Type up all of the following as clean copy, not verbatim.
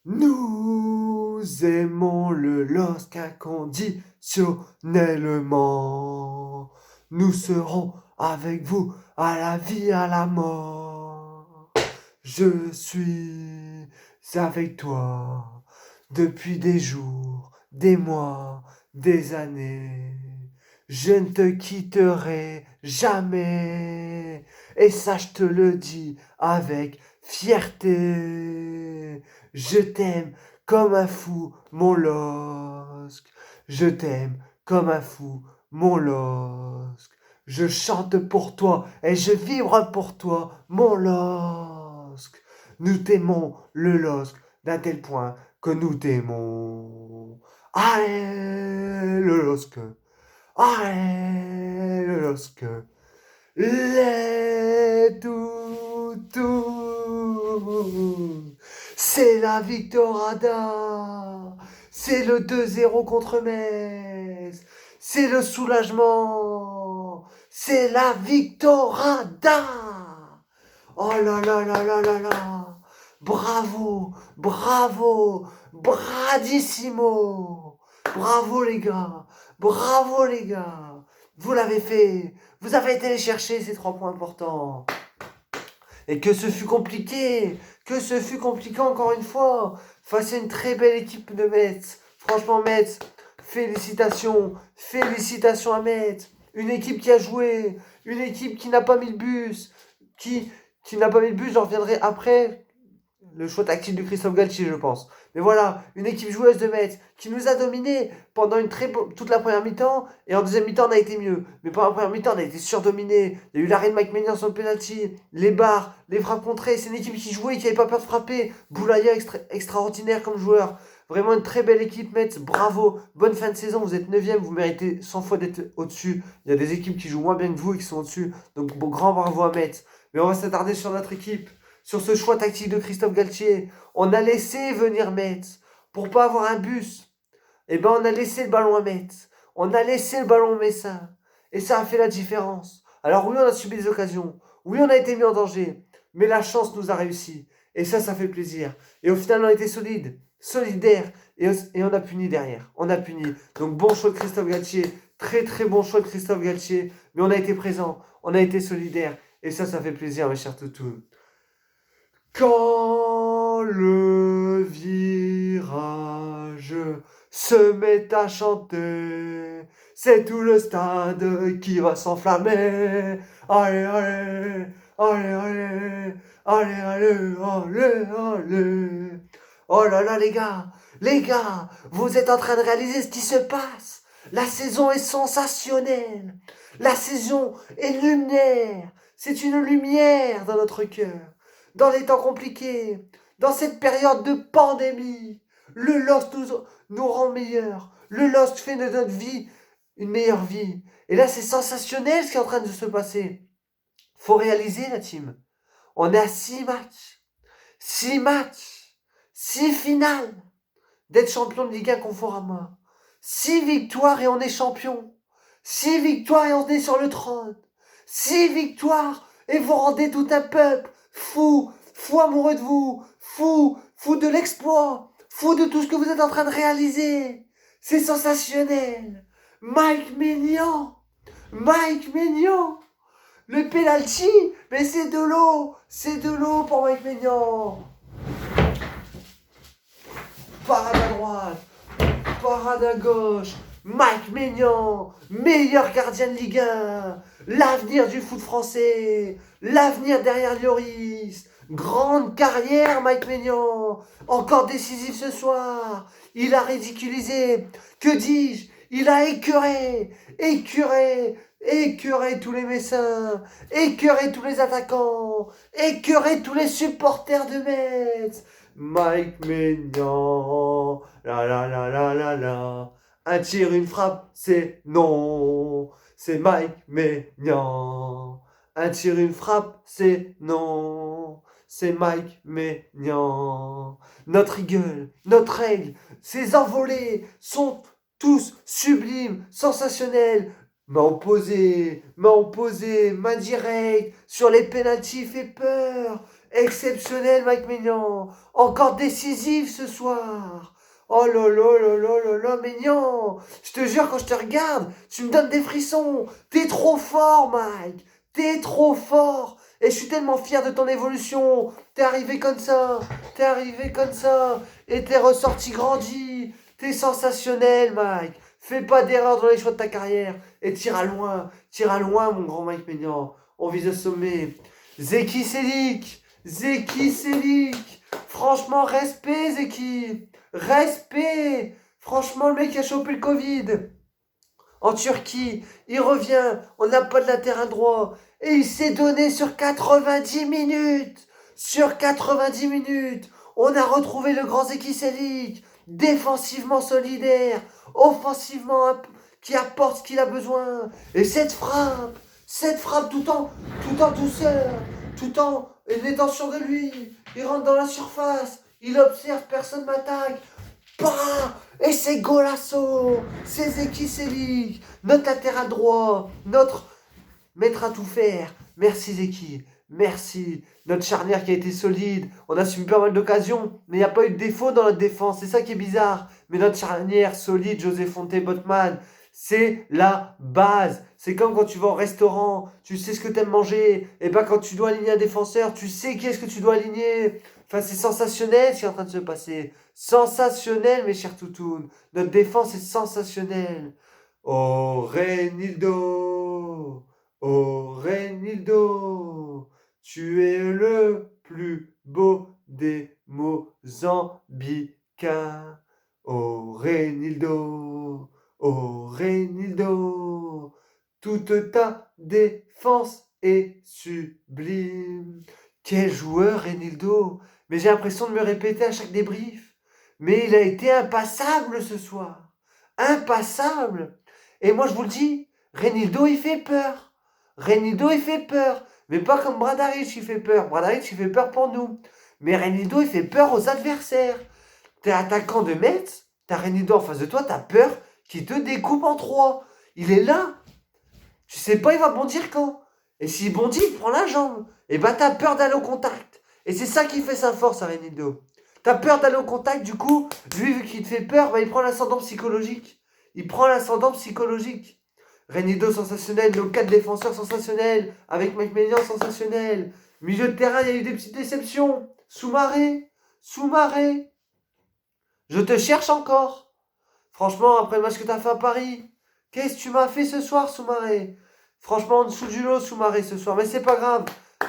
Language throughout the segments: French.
Nous aimons le LOSC inconditionnellement. Nous serons avec vous à la vie, à la mort. Je suis avec toi depuis des jours, des mois, des années. Je ne te quitterai jamais. Et ça, je te le dis avec fierté. Je t'aime comme un fou, mon LOSC. Je t'aime comme un fou, mon LOSC. Je chante pour toi et je vibre pour toi, mon LOSC. Nous t'aimons, le LOSC, d'un tel point que nous t'aimons. Allez, le LOSC. Allez, le LOSC. Les toutous. C'est la victorada. C'est le 2-0 contre Metz. C'est le soulagement. C'est la victorada. Oh là là là là là là. Bravo, bravo, bradissimo. Bravo les gars, bravo les gars. Vous l'avez fait. Vous avez été les chercher ces 3 points importants. Et que ce fut compliqué. Que ce fut compliqué encore une fois. Face à une très belle équipe de Metz. Franchement Metz, félicitations. Félicitations à Metz. Une équipe qui a joué. Une équipe qui n'a pas mis le bus. Qui n'a pas mis le bus, j'en reviendrai après. Le choix tactique de Christophe Galtier, je pense. Mais voilà, une équipe joueuse de Metz qui nous a dominé pendant toute la première mi-temps. Et en deuxième mi-temps, on a été mieux. Mais pendant la première mi-temps, on a été surdominé. Il y a eu l'arrêt de Mike Maignan sur le penalty, les barres, les frappes contrées. C'est une équipe qui jouait, qui n'avait pas peur de frapper. Boulaya, extraordinaire comme joueur. Vraiment une très belle équipe, Metz. Bravo. Bonne fin de saison. Vous êtes 9ème. Vous méritez 100 fois d'être au-dessus. Il y a des équipes qui jouent moins bien que vous et qui sont au-dessus. Donc, grand bravo à Metz. Mais on va s'attarder sur notre équipe. Sur ce choix tactique de Christophe Galtier. On a laissé venir Metz pour pas avoir un bus. Eh ben, on a laissé le ballon à Metz. On a laissé le ballon au Messin. Et ça a fait la différence. Alors oui, on a subi des occasions. Oui, on a été mis en danger. Mais la chance nous a réussi. Et ça fait plaisir. Et au final, on a été solide, solidaire. Et on a puni derrière. On a puni. Donc bon choix de Christophe Galtier. Très très bon choix de Christophe Galtier. Mais on a été présent. On a été solidaire. Et ça fait plaisir, mes chers toutous. Quand le virage se met à chanter, c'est tout le stade qui va s'enflammer. Allez, allez, allez, allez, allez, allez, allez, allez. Oh là là, les gars, vous êtes en train de réaliser ce qui se passe. La saison est sensationnelle. La saison est luminaire. C'est une lumière dans notre cœur. Dans les temps compliqués, dans cette période de pandémie, le Lost nous rend meilleurs. Le Lost fait de notre vie une meilleure vie. Et là, c'est sensationnel ce qui est en train de se passer. Faut réaliser, la team. On est à 6 matchs. 6 matchs. 6 finales. D'être champion de Ligue 1 Conforama. 6 victoires et on est champion. 6 victoires et on est sur le trône. 6 victoires et vous rendez tout un peuple fou, fou amoureux de vous, fou de l'exploit, fou de tout ce que vous êtes en train de réaliser. C'est sensationnel. Mike Maignan, le penalty, mais c'est de l'eau pour Mike Maignan. Parade à droite, parade à gauche. Mike Maignan, meilleur gardien de Ligue 1, l'avenir du foot français, l'avenir derrière Lloris, grande carrière Mike Maignan, encore décisif ce soir, il a ridiculisé, que dis-je, il a écœuré tous les Messins, écœuré tous les attaquants, écœuré tous les supporters de Metz. Mike Maignan, la la la la la la. Un tir, une frappe, c'est non. C'est Mike Maignan. Un tir, une frappe, c'est non. C'est Mike Maignan. Notre eagle, notre aigle, ses envolées sont tous sublimes, sensationnels. Main opposée, main directe, sur les pénaltys, fait peur. Exceptionnel, Mike Maignan. Encore décisif ce soir. Oh là là là là là là, Maignan. Je te jure, quand je te regarde, tu me donnes des frissons. T'es trop fort, Mike. T'es trop fort. Et je suis tellement fier de ton évolution. T'es arrivé comme ça. T'es arrivé comme ça. Et t'es ressorti grandi. T'es sensationnel, Mike. Fais pas d'erreur dans les choix de ta carrière. Et tire à loin, mon grand Mike Maignan. On vise le sommet. Zeki Çelik. Franchement, respect, Zeki. Respect. Franchement, le mec a chopé le Covid. En Turquie, il revient. On n'a pas de latéral droit. Et il s'est donné sur 90 minutes. Sur 90 minutes. On a retrouvé le grand Zeki Çelik. Défensivement solidaire. Offensivement qui apporte ce qu'il a besoin. Et cette frappe tout en douceur, tout en étant sûr de lui. Il rentre dans la surface, il observe, personne m'attaque. Bah, et c'est golasso. C'est Zeki Çelik, notre latéral droit, notre maître à tout faire. Merci Zeki, merci. Notre charnière qui a été solide, on a subi pas mal d'occasions, mais il n'y a pas eu de défaut dans notre défense, c'est ça qui est bizarre. Mais notre charnière solide, José Fonte Botman, c'est la base. C'est comme quand tu vas au restaurant, tu sais ce que tu aimes manger. Et bien quand tu dois aligner un défenseur, tu sais qui est-ce que tu dois aligner. Enfin, c'est sensationnel ce qui est en train de se passer. Sensationnel, mes chers toutounes. Notre défense est sensationnelle. Oh, Renildo. Oh, Renildo. Tu es le plus beau des Mozambicains. Oh, Renildo. Oh, Renildo, toute ta défense est sublime. Quel joueur, Renildo. Mais j'ai l'impression de me répéter à chaque débrief. Mais il a été impassable ce soir. Impassable. Et moi, je vous le dis, Renildo, il fait peur. Renildo, il fait peur. Mais pas comme Bradaric, il fait peur. Bradaric, il fait peur pour nous. Mais Renildo, il fait peur aux adversaires. T'es attaquant de Metz, t'as Renildo en face de toi, t'as peur qui te découpe en trois. Il est là. Tu sais pas, il va bondir quand. Et s'il bondit, il prend la jambe. Et bah, t'as peur d'aller au contact. Et c'est ça qui fait sa force à Renildo. T'as peur d'aller au contact, du coup, lui, vu qu'il te fait peur, bah, il prend l'ascendant psychologique. Il prend l'ascendant psychologique. Renildo sensationnel, nos 4 défenseurs sensationnels, avec Mike Maignan sensationnel. Milieu de terrain, il y a eu des petites déceptions. Soumaré. Je te cherche encore. Franchement, après le match que t'as fait à Paris, qu'est-ce que tu m'as fait ce soir, Soumaré? Franchement, en dessous du lot, Soumaré, ce soir. Mais c'est pas grave.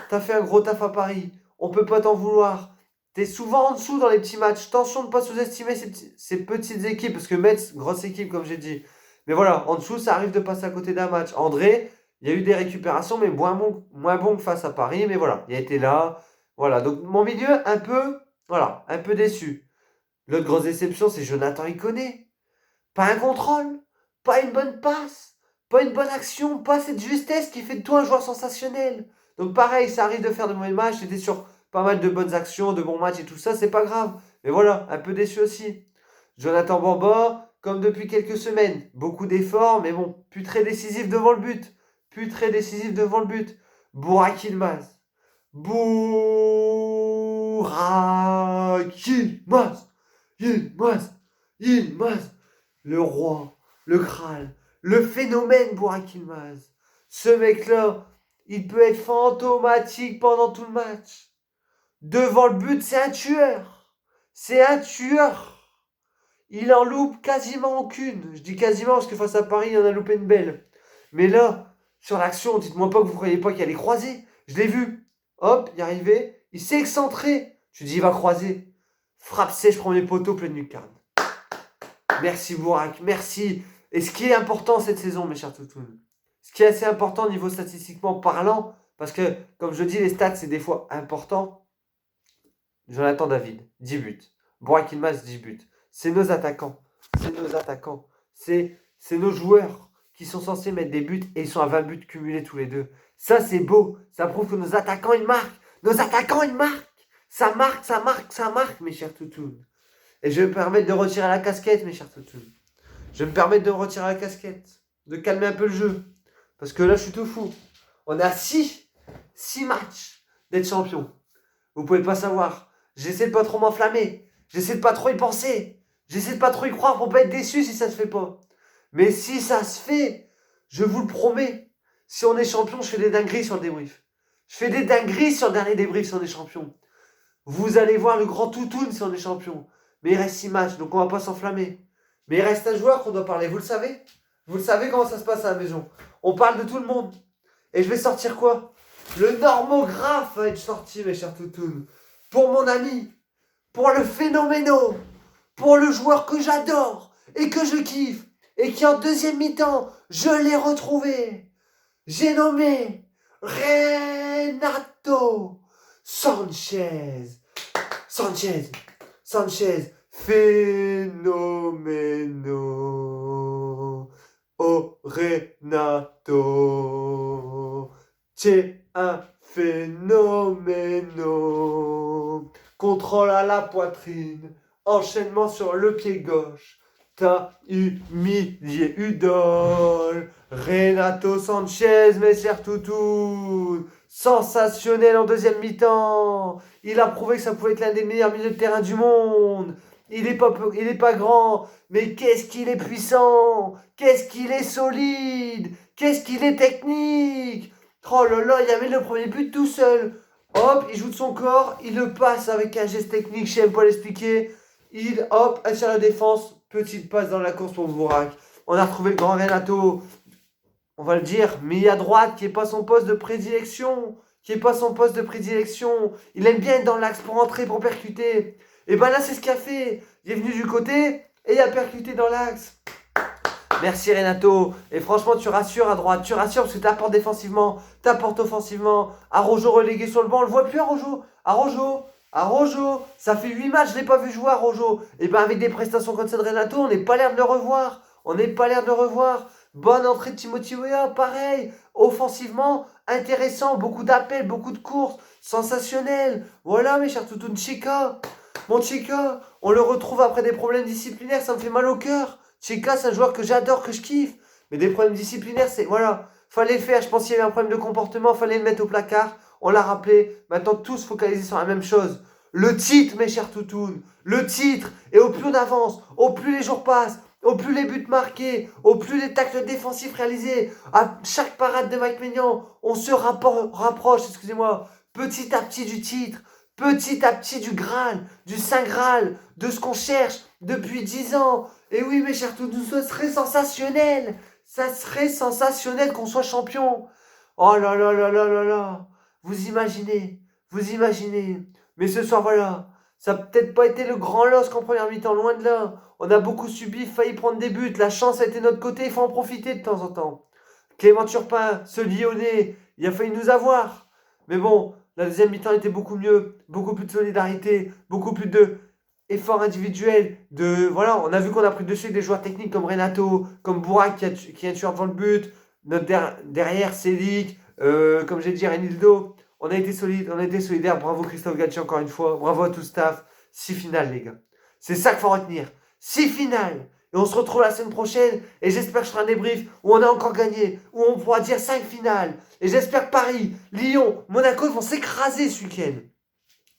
T'as fait un gros taf à Paris. On peut pas t'en vouloir. T'es souvent en dessous dans les petits matchs. Attention de ne pas sous-estimer ces petites équipes. Parce que Metz, grosse équipe, comme j'ai dit. Mais voilà, en dessous, ça arrive de passer à côté d'un match. André, il y a eu des récupérations, mais moins bon que face à Paris. Mais voilà, il a été là. Voilà, donc mon milieu, un peu déçu. L'autre grosse déception, c'est Jonathan Iconé. Pas un contrôle, pas une bonne passe, pas une bonne action, pas cette justesse qui fait de toi un joueur sensationnel. Donc pareil, ça arrive de faire de mauvais matchs, j'étais sur pas mal de bonnes actions, de bons matchs et tout ça, c'est pas grave. Mais voilà, un peu déçu aussi. Jonathan Bamba, comme depuis quelques semaines, beaucoup d'efforts, mais bon, plus très décisif devant le but. Burak Yılmaz. Burak Yılmaz. Le roi, le Kral, le phénomène Burak Yılmaz. Ce mec-là, il peut être fantomatique pendant tout le match. Devant le but, c'est un tueur. Il en loupe quasiment aucune. Je dis quasiment parce que face à Paris, il en a loupé une belle. Mais là, sur l'action, dites-moi pas que vous ne croyez pas qu'il allait croiser. Je l'ai vu. Hop, il est arrivé. Il s'est excentré. Je dis, il va croiser. Frappe sèche, premier poteau, pleine lucarne. Merci Burak, merci. Et ce qui est important cette saison, mes chers toutounes, ce qui est assez important au niveau statistiquement parlant, parce que, comme je dis, les stats, c'est des fois important. Jonathan David, 10 buts. Burak Yılmaz, 10 buts. C'est nos attaquants. C'est nos joueurs qui sont censés mettre des buts et ils sont à 20 buts cumulés tous les deux. Ça, c'est beau. Ça prouve que nos attaquants, ils marquent. Ça marque, mes chers toutounes. Et je vais me permettre de retirer la casquette, mes chers toutounes. De calmer un peu le jeu. Parce que là, je suis tout fou. On a 6 matchs d'être champion. Vous pouvez pas savoir. J'essaie de pas trop m'enflammer. J'essaie de pas trop y penser. J'essaie de pas trop y croire pour pas être déçu si ça se fait pas. Mais si ça se fait, je vous le promets, si on est champion, je fais des dingueries sur le débrief. Je fais des dingueries sur le dernier débrief si on est champion. Vous allez voir le grand toutoun si on est champion. Mais il reste 6 matchs, donc on va pas s'enflammer. Mais il reste un joueur qu'on doit parler, vous le savez? Vous le savez comment ça se passe à la maison. On parle de tout le monde. Et je vais sortir quoi? Le normographe va être sorti, mes chers toutounes. Pour mon ami, pour le phénoméno, pour le joueur que j'adore et que je kiffe, et qui en deuxième mi-temps, je l'ai retrouvé. J'ai nommé Renato Sanchez. Sanchez, phénoméno. Oh Renato, t'es un phénoméno. Contrôle à la poitrine, enchaînement sur le pied gauche. T'as humilié Udol. Renato Sanchez, mes chers toutous. Sensationnel en deuxième mi-temps. Il a prouvé que ça pouvait être l'un des meilleurs milieux de terrain du monde. Il est pas grand, mais qu'est-ce qu'il est puissant. Qu'est-ce qu'il est solide. Qu'est-ce qu'il est technique. Oh là là, il avait le premier but tout seul. Hop, il joue de son corps, il le passe avec un geste technique, je sais même pas l'expliquer. Hop, assure la défense, petite passe dans la course pour Bourak. On a retrouvé le grand Renato, on va le dire, mis à droite, qui n'est pas son poste de prédilection. Il aime bien être dans l'axe pour entrer, pour percuter. Et ben là, c'est ce qu'il a fait. Il est venu du côté et il a percuté dans l'axe. Merci Renato. Et franchement, tu rassures à droite. Tu rassures parce que tu apportes défensivement, tu apportes offensivement. Araujo relégué sur le banc. On le voit plus, Araujo. Ça fait 8 matchs, je ne l'ai pas vu jouer, Araujo. Et bien, avec des prestations comme ça de Renato, on n'est pas l'air de le revoir. Bonne entrée de Timothy Weah, pareil. Offensivement, intéressant. Beaucoup d'appels, beaucoup de courses. Sensationnel. Voilà, mes chers toutounes. Chica. Mon Chica, on le retrouve après des problèmes disciplinaires. Ça me fait mal au cœur. Chica, c'est un joueur que j'adore, que je kiffe. Mais des problèmes disciplinaires, c'est... Voilà, fallait le faire. Je pense qu'il y avait un problème de comportement. Fallait le mettre au placard. On l'a rappelé. Maintenant, tous focalisés sur la même chose. Le titre, mes chers toutounes. Le titre. Et au plus on avance, au plus les jours passent, au plus les buts marqués, au plus les tacles défensifs réalisés, à chaque parade de Mike Maignan, on se rapproche, petit à petit du titre. Petit à petit du Graal, du Saint Graal, de ce qu'on cherche depuis 10 ans. Et oui, mes chers toutous, ce serait sensationnel. Ça serait sensationnel qu'on soit champion. Oh là là là là là là. Vous imaginez. Mais ce soir, voilà, ça n'a peut-être pas été le grand LOSC en première mi-temps, loin de là. On a beaucoup subi, failli prendre des buts. La chance a été de notre côté, il faut en profiter de temps en temps. Clément Turpin, ce Lyonnais, il a failli nous avoir. Mais bon, la deuxième mi-temps était beaucoup mieux, beaucoup plus de solidarité, beaucoup plus de efforts individuels. Voilà, on a vu qu'on a pris dessus des joueurs techniques comme Renato, comme Bourak qui a tué devant le but. Derrière, Selic, comme j'ai dit, Renildo. On a été solidaires. Bravo Christophe Galtier encore une fois. Bravo à tout le staff. 6 finales, les gars. C'est ça qu'il faut retenir. 6 finales. Et on se retrouve la semaine prochaine. Et j'espère que je ferai un débrief où on a encore gagné. Où on pourra dire 5 finales. Et j'espère que Paris, Lyon, Monaco vont s'écraser ce week-end.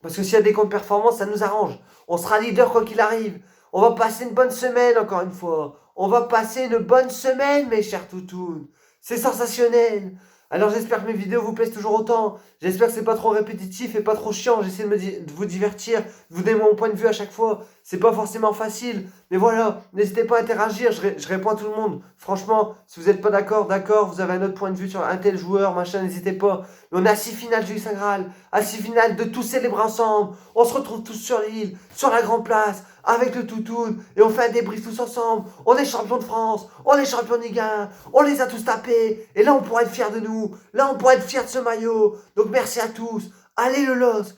Parce que s'il y a des contre-performances, ça nous arrange. On sera leader quoi qu'il arrive. On va passer une bonne semaine encore une fois. On va passer une bonne semaine, mes chers toutous. C'est sensationnel. Alors j'espère que mes vidéos vous plaisent toujours autant. J'espère que c'est pas trop répétitif et pas trop chiant. J'essaie de vous divertir, de vous donner mon point de vue à chaque fois. C'est pas forcément facile. Mais voilà, n'hésitez pas à interagir. Je réponds à tout le monde. Franchement, si vous n'êtes pas d'accord, vous avez un autre point de vue sur un tel joueur, machin, n'hésitez pas. Mais on est à 6 finales du Saint Graal. À 6 finales de tous célébrer ensemble. On se retrouve tous sur l'île, sur la grande place, avec le toutoun. Et on fait un débrief tous ensemble. On est champion de France. On est champion de Ligue 1. On les a tous tapés. Et là, on pourra être fiers de nous. Là, on pourra être fiers de ce maillot. Donc, merci à tous. Allez le LOSC.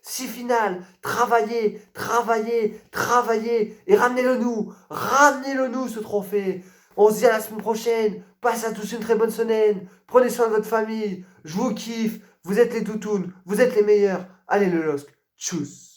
6 finales. Travaillez. Et ramenez-le nous. Ce trophée. On se dit à la semaine prochaine. Passez à tous une très bonne semaine. Prenez soin de votre famille. Je vous kiffe. Vous êtes les toutounes. Vous êtes les meilleurs. Allez le LOSC. Tchuss.